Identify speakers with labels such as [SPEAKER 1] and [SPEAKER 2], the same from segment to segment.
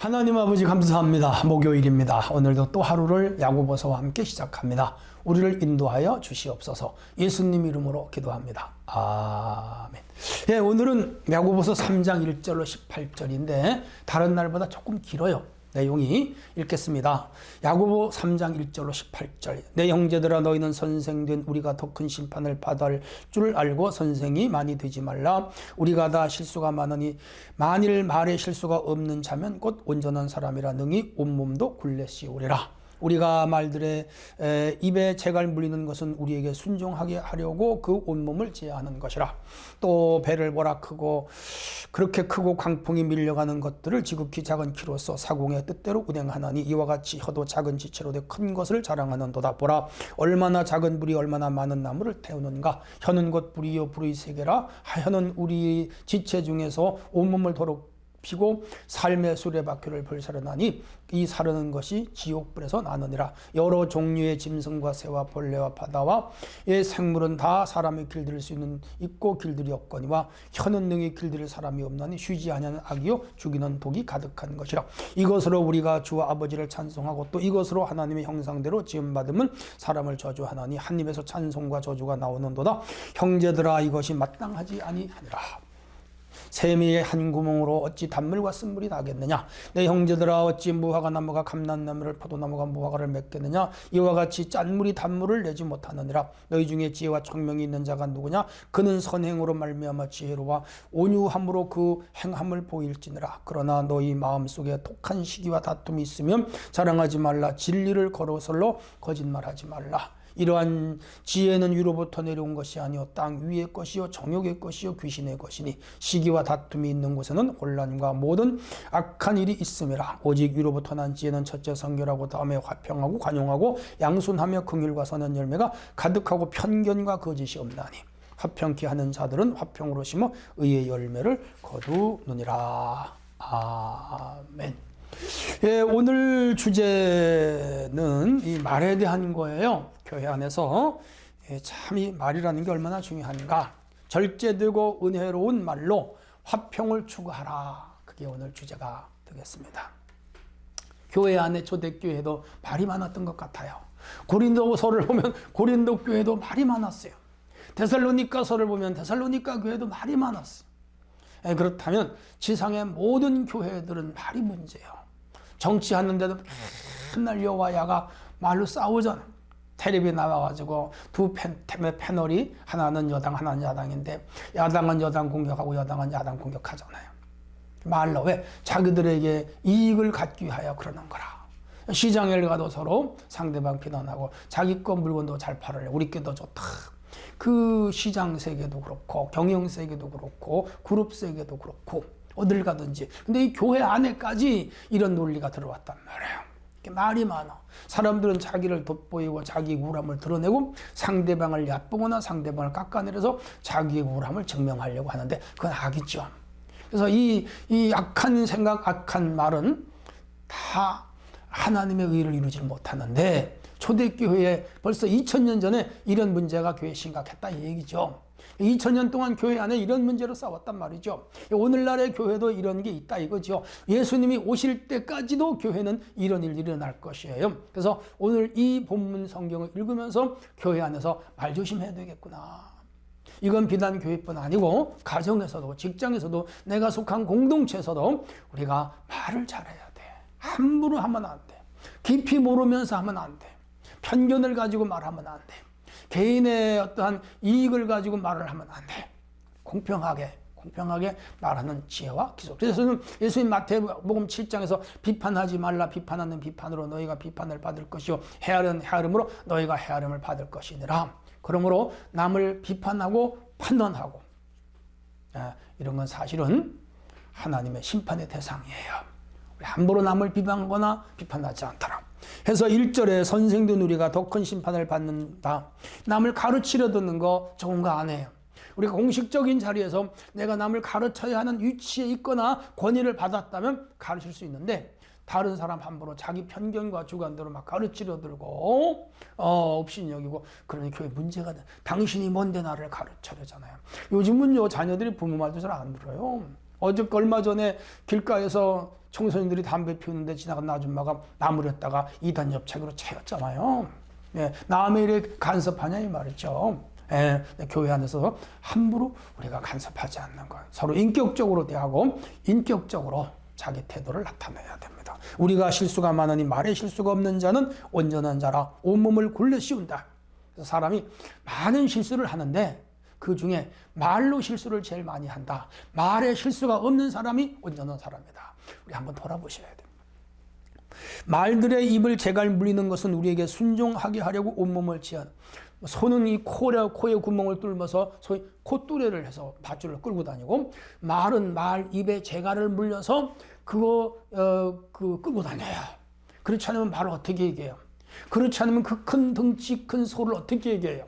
[SPEAKER 1] 하나님 아버지 감사합니다. 목요일입니다. 오늘도 또 하루를 야고보서와 함께 시작합니다. 우리를 인도하여 주시옵소서. 예수님 이름으로 기도합니다. 아멘. 예, 오늘은 야고보서 3장 1절로 18절인데 다른 날보다 조금 길어요. 내용이 읽겠습니다. 야고보 3장 1절로 18절. 내 형제들아 너희는 선생된 우리가 더 큰 심판을 받을 줄 알고 선생이 많이 되지 말라. 우리가 다 실수가 많으니 만일 말에 실수가 없는 자면 곧 온전한 사람이라 능히 온몸도 굴레씌우리라. 우리가 말들의 입에 재갈 물리는 것은 우리에게 순종하게 하려고 그 온몸을 제하는 것이라. 또 배를 보라 크고 그렇게 크고 광풍이 밀려가는 것들을 지극히 작은 키로서 사공의 뜻대로 운행하나니 이와 같이 혀도 작은 지체로 돼 큰 것을 자랑하는도다. 보라 얼마나 작은 불이 얼마나 많은 나무를 태우는가. 혀는 곧 불이요 불의 세계라. 혀는 우리 지체 중에서 온몸을 도로 피고 삶의 수레바퀴를 불사르나니 이 사르는 것이 지옥불에서 나느니라. 여러 종류의 짐승과 새와 벌레와 바다와 이 생물은 다 사람이 길들일 수 있고 길들이 없거니와 혀는 능히 길들일 사람이 없나니 쉬지 아니하는 악이요 죽이는 독이 가득한 것이라. 이것으로 우리가 주와 아버지를 찬송하고 또 이것으로 하나님의 형상대로 지음받음은 사람을 저주하나니 한 입에서 찬송과 저주가 나오는도다. 형제들아 이것이 마땅하지 아니하니라. 세미의 한 구멍으로 어찌 단물과 쓴물이 나겠느냐. 내 형제들아 어찌 무화과 나무가 감람나무를 포도나무가 무화과를 맺겠느냐. 이와 같이 짠물이 단물을 내지 못하느니라. 너희 중에 지혜와 총명이 있는 자가 누구냐. 그는 선행으로 말미암아 지혜로와 온유함으로 그 행함을 보일지니라. 그러나 너희 마음속에 독한 시기와 다툼이 있으면 자랑하지 말라. 진리를 거로설로 거짓말하지 말라. 이러한 지혜는 위로부터 내려온 것이 아니요 땅 위의 것이요 정욕의 것이요 귀신의 것이니 시기와 다툼이 있는 곳에는 혼란과 모든 악한 일이 있음이라. 오직 위로부터 난 지혜는 첫째 성결하고 다음에 화평하고 관용하고 양순하며 긍휼과 선한 열매가 가득하고 편견과 거짓이 없나니 화평케 하는 자들은 화평으로 심어 의의 열매를 거두느니라. 아멘. 예, 오늘 주제는 이 말에 대한 거예요. 교회 안에서 참 이 말이라는 게 얼마나 중요한가. 절제되고 은혜로운 말로 화평을 추구하라. 그게 오늘 주제가 되겠습니다. 교회 안에 초대교회도 말이 많았던 것 같아요. 고린도서를 보면 고린도 교회도 말이 많았어요. 데살로니가서를 보면 데살로니가 교회도 말이 많았어요. 그렇다면 지상의 모든 교회들은 말이 문제예요. 정치하는데도 맨날 여와 야가 말로 싸우잖아. 텔레비에 나와가지고 두 패널이 하나는 여당 하나는 야당인데 야당은 여당 공격하고 여당은 야당 공격하잖아요. 말로 왜? 자기들에게 이익을 갖기 위하여 그러는 거라. 시장에 가도 서로 상대방 비난하고 자기 거 물건도 잘 팔으려 우리 게 더 좋다. 그 시장 세계도 그렇고 경영 세계도 그렇고 그룹 세계도 그렇고 어딜 가든지. 근데 이 교회 안에까지 이런 논리가 들어왔단 말이에요. 말이 많아. 사람들은 자기를 돋보이고 자기 우람을 드러내고 상대방을 얕보거나 상대방을 깎아내려서 자기의 우람을 증명하려고 하는데 그건 악이죠. 그래서 이 악한 생각, 악한 말은 다 하나님의 의를 이루지 못하는데 초대교회에 벌써 2000년 전에 이런 문제가 교회에 심각했다 이 얘기죠. 2000년 동안 교회 안에 이런 문제로 싸웠단 말이죠. 오늘날의 교회도 이런 게 있다 이거죠. 예수님이 오실 때까지도 교회는 이런 일이 일어날 것이에요. 그래서 오늘 이 본문 성경을 읽으면서 교회 안에서 말 조심해야 되겠구나. 이건 비단 교회뿐 아니고 가정에서도 직장에서도 내가 속한 공동체에서도 우리가 말을 잘해야 돼. 함부로 하면 안 돼. 깊이 모르면서 하면 안 돼. 편견을 가지고 말하면 안 돼. 개인의 어떠한 이익을 가지고 말을 하면 안 돼. 공평하게 말하는 지혜와 기술. 그래서 예수님 마태복음 7장에서 비판하지 말라. 비판하는 비판으로 너희가 비판을 받을 것이요 헤아르는 헤아름으로 너희가 헤아름을 받을 것이니라. 그러므로 남을 비판하고 판단하고 이런 건 사실은 하나님의 심판의 대상이에요. 우리 함부로 남을 비방하거나 비판하지 않도록. 해서 1절에 선생된 우리가 더 큰 심판을 받는다. 남을 가르치려 듣는 거 좋은 거 안 해요. 우리가 공식적인 자리에서 내가 남을 가르쳐야 하는 위치에 있거나 권위를 받았다면 가르칠 수 있는데 다른 사람 함부로 자기 편견과 주관대로 막 가르치려 들고 업신여기고 그러니 교회 문제가 돼. 당신이 뭔데 나를 가르쳐려잖아요. 요즘은요 자녀들이 부모 말도 잘 안 들어요. 얼마 전에 길가에서 청소년들이 담배 피우는데 지나간 아줌마가 나무렸다가 이단 옆차기로 채웠잖아요. 예, 남의 일에 간섭하냐 이 말이죠. 예, 교회 안에서 함부로 우리가 간섭하지 않는 것. 서로 인격적으로 대하고 인격적으로 자기 태도를 나타내야 됩니다. 우리가 실수가 많으니 말에 실수가 없는 자는 온전한 자라 온몸을 굴려 씌운다. 그래서 사람이 많은 실수를 하는데 그 중에 말로 실수를 제일 많이 한다. 말에 실수가 없는 사람이 온전한 사람이다. 우리 한번 돌아보셔야 돼요. 말들의 입을 재갈 물리는 것은 우리에게 순종하게 하려고 온몸을 지한, 소는 이 코에 구멍을 뚫어서 소위 콧뚜레를 해서 밧줄을 끌고 다니고, 말은 말 입에 재갈을 물려서 그거 끌고 다녀요. 그렇지 않으면 말을 어떻게 얘기해요? 그렇지 않으면 그 큰 덩치 큰 소를 어떻게 얘기해요?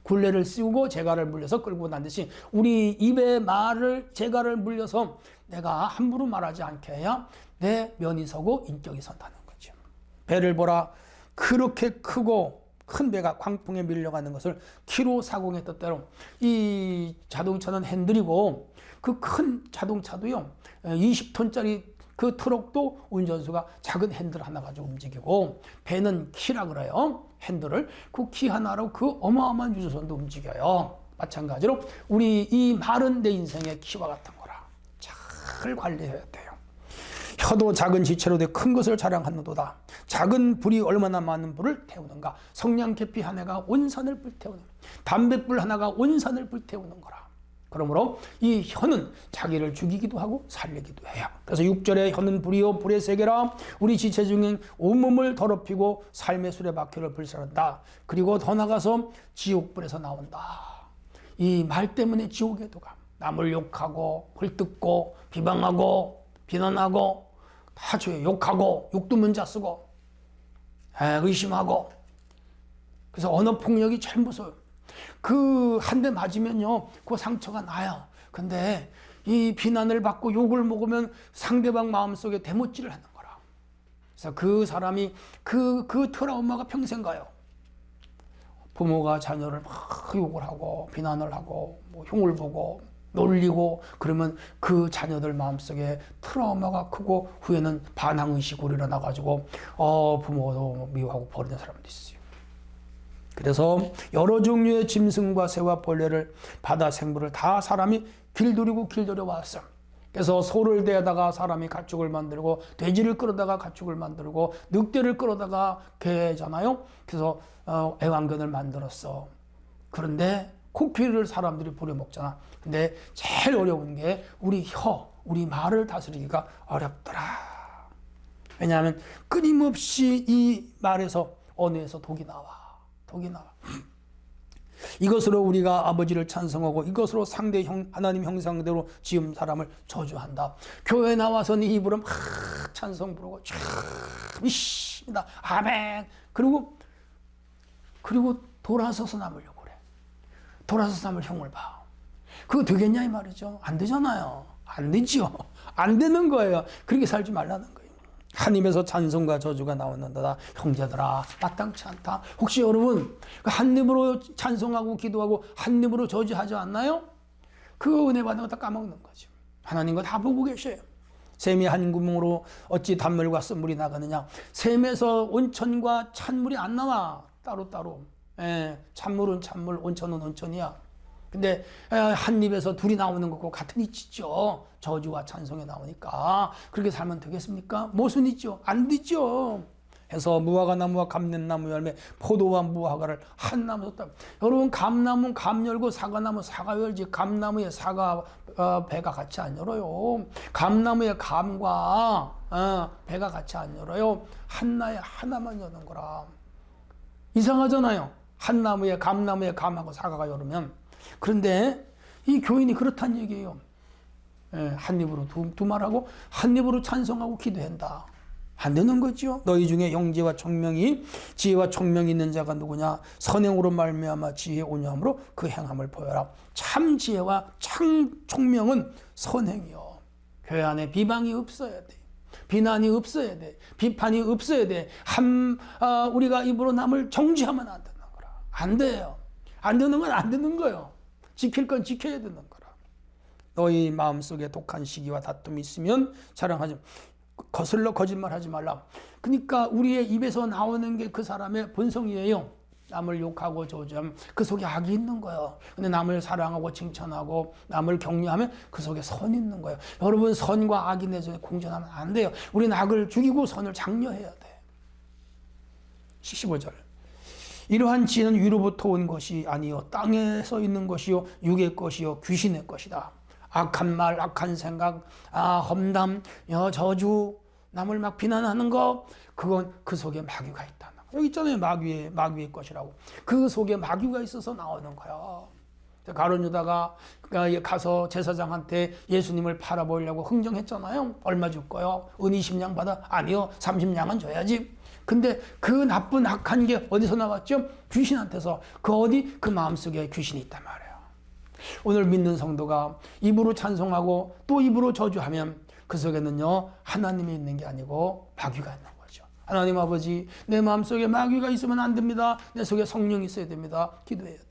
[SPEAKER 1] 굴레를 씌우고 재갈을 물려서 끌고 다니듯이 우리 입에 말을 재갈을 물려서 내가 함부로 말하지 않게 해야 내 면이 서고 인격이 선다는 거죠. 배를 보라. 그렇게 크고 큰 배가 광풍에 밀려가는 것을 키로 사공의 뜻대로, 이 자동차는 핸들이고 그 큰 자동차도요 20톤짜리 그 트럭도 운전수가 작은 핸들 하나 가지고 움직이고, 배는 키라 그래요. 핸들을 그 키 하나로 그 어마어마한 유조선도 움직여요. 마찬가지로 우리 이 말은 내 인생의 키와 같은 거라. 잘 관리해야 돼요. 혀도 작은 지체로 돼 큰 것을 자랑하는도다. 작은 불이 얼마나 많은 불을 태우는가. 성냥개피 하나가 온 산을 불태우는, 담뱃불 하나가 온 산을 불태우는 거라. 그러므로 이 혀는 자기를 죽이기도 하고 살리기도 해요. 그래서 6절에 혀는 불이요 불의 세계라. 우리 지체 중에 온몸을 더럽히고 삶의 수레바퀴를 불살한다. 그리고 더 나가서 지옥불에서 나온다. 이 말 때문에 지옥에도 가. 남을 욕하고 헐뜯고 비방하고 비난하고 다 죄, 욕하고 욕도 문자 쓰고 의심하고. 그래서 언어폭력이 제일 무서워요. 그 한 대 맞으면요 그 상처가 나요. 근데 이 비난을 받고 욕을 먹으면 상대방 마음속에 대못질을 하는 거라. 그래서 그 사람이 그 트라우마가 평생 가요. 부모가 자녀를 막 욕을 하고 비난을 하고 뭐 흉을 보고 놀리고 그러면 그 자녀들 마음속에 트라우마가 크고 후에는 반항의식으로 일어나가지고 부모도 미워하고 버리는 사람도 있어요. 그래서 여러 종류의 짐승과 새와 벌레를, 바다 생물을 다 사람이 길들여 왔어. 그래서 소를 대다가 사람이 가축을 만들고, 돼지를 끌어다가 가축을 만들고, 늑대를 끌어다가 개잖아요. 그래서 애완견을 만들었어. 그런데 코끼리를 사람들이 부려먹잖아. 근데 제일 어려운 게 우리 혀, 우리 말을 다스리기가 어렵더라. 왜냐하면 끊임없이 이 말에서, 언어에서 독이 나와. 이것으로 우리가 아버지를 찬송하고 이것으로 상대 하나님 형상대로 지은 사람을 저주한다. 교회 나와서 네 입으로 막 찬송 부르고 이씨다 아멘. 그리고 돌아서서 남을 욕을 해. 돌아서서 남을 흉을 봐. 그거 되겠냐 이 말이죠. 안 되잖아요. 안 되죠. 안 되는 거예요. 그렇게 살지 말라는 거예요. 한 입에서 찬송과 저주가 나오는도다. 형제들아 마땅치 않다. 혹시 여러분 한 입으로 찬송하고 기도하고 한 입으로 저주하지 않나요? 그 은혜 받는 거 다 까먹는 거죠. 하나님과 다 보고 계셔요. 샘이 한 구멍으로 어찌 단물과 쓴물이 나가느냐. 샘에서 온천과 찬물이 안 나와. 따로따로. 찬물은 찬물, 온천은 온천이야. 근데 한 입에서 둘이 나오는 것과 같은 이치죠. 저주와 찬송이 나오니까. 그렇게 살면 되겠습니까? 무슨 이죠? 안 되죠. 해서 무화과 나무와 감냄나무 열매, 포도와 무화과를 한 나무에서 따. 여러분 감나무 감 열고 사과나무 사과 열지, 감나무에 사과 배가 같이 안 열어요. 감나무에 감과 배가 같이 안 열어요. 한나에 하나만 여는 거라. 이상하잖아요. 한 나무에 감나무에 감하고 사과가 열으면. 그런데 이 교인이 그렇다는 얘기예요. 한 입으로 두 말하고 한 입으로 찬송하고 기도한다. 안 되는 거죠. 너희 중에 영지와 총명이, 지혜와 총명이 있는 자가 누구냐? 선행으로 말미암아 지혜 온유함으로 그 행함을 보여라. 참 지혜와 참 총명은 선행이요. 교회 안에 비방이 없어야 돼. 비난이 없어야 돼. 비판이 없어야 돼. 우리가 입으로 남을 정죄하면 안 되는 거라. 안 돼요. 안 되는 건 안 되는 거예요. 지킬 건 지켜야 되는 거라. 너희 마음속에 독한 시기와 다툼이 있으면 자랑하지 거슬러 거짓말하지 말라. 그러니까 우리의 입에서 나오는 게 그 사람의 본성이에요. 남을 욕하고 저주하면 그 속에 악이 있는 거예요. 근데 남을 사랑하고 칭찬하고 남을 격려하면 그 속에 선이 있는 거예요. 여러분, 선과 악이 내 속에 공존하면 안 돼요. 우리는 악을 죽이고 선을 장려해야 돼. 15절. 이러한 지혜는 위로부터 온 것이 아니요 땅에서 있는 것이요 육의 것이요 귀신의 것이다. 악한 말, 악한 생각, 험담, 저주, 남을 막 비난하는 거, 그건 그 속에 마귀가 있다. 여기 있잖아요. 마귀의 것이라고. 그 속에 마귀가 있어서 나오는 거야. 가룟 유다가 가서 제사장한테 예수님을 팔아보려고 흥정했잖아요. 얼마 줄 거요? 은 20냥 받아? 아니요. 30냥은 줘야지. 근데 그 나쁜 악한 게 어디서 나왔죠? 귀신한테서. 그 마음속에 귀신이 있단 말이에요. 오늘 믿는 성도가 입으로 찬송하고 또 입으로 저주하면 그 속에는요, 하나님이 있는 게 아니고 마귀가 있는 거죠. 하나님 아버지, 내 마음속에 마귀가 있으면 안 됩니다. 내 속에 성령이 있어야 됩니다. 기도해야 돼요.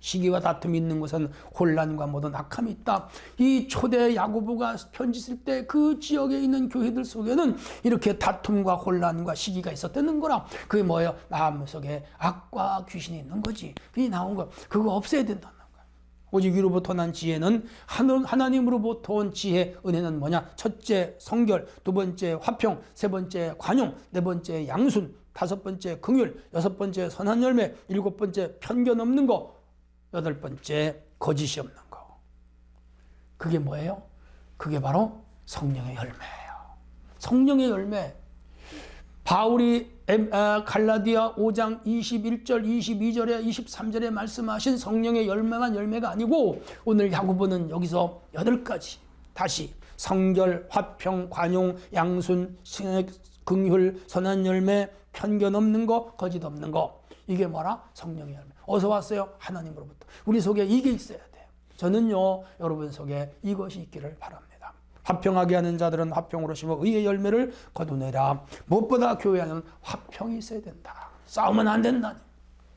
[SPEAKER 1] 시기와 다툼이 있는 것은 혼란과 모든 악함이 있다. 이 초대 야고보가 편지 쓸 때 그 지역에 있는 교회들 속에는 이렇게 다툼과 혼란과 시기가 있었다는 거라. 그게 뭐예요? 마음속에 악과 귀신이 있는 거지. 그게 나온 거. 그거 없애야 된다는 거야. 오직 위로부터 난 지혜는 하나님으로부터 온 지혜, 은혜는 뭐냐? 첫째 성결, 두 번째 화평, 세 번째 관용, 네 번째 양순, 다섯 번째 긍휼, 여섯 번째 선한 열매, 일곱 번째 편견 없는 거, 여덟 번째 거짓이 없는 거. 그게 뭐예요? 그게 바로 성령의 열매예요. 성령의 열매. 바울이 갈라디아 5장 21절, 22절에 23절에 말씀하신 성령의 열매만 열매가 아니고 오늘 야고보는 여기서 8가지 다시 성결, 화평, 관용, 양순, 긍휼, 선한 열매, 편견 없는 거, 거짓 없는 거. 이게 뭐라? 성령의 열매. 어디서 왔어요? 하나님으로부터. 우리 속에 이게 있어야 돼요. 저는요, 여러분 속에 이것이 있기를 바랍니다. 화평하게 하는 자들은 화평으로 심어 의의 열매를 거두내라. 무엇보다 교회 안에는 화평이 있어야 된다. 싸우면 안 된다.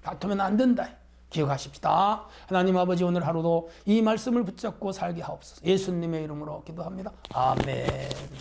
[SPEAKER 1] 다투면 안 된다. 기억하십시다. 하나님 아버지, 오늘 하루도 이 말씀을 붙잡고 살게 하옵소서. 예수님의 이름으로 기도합니다. 아멘.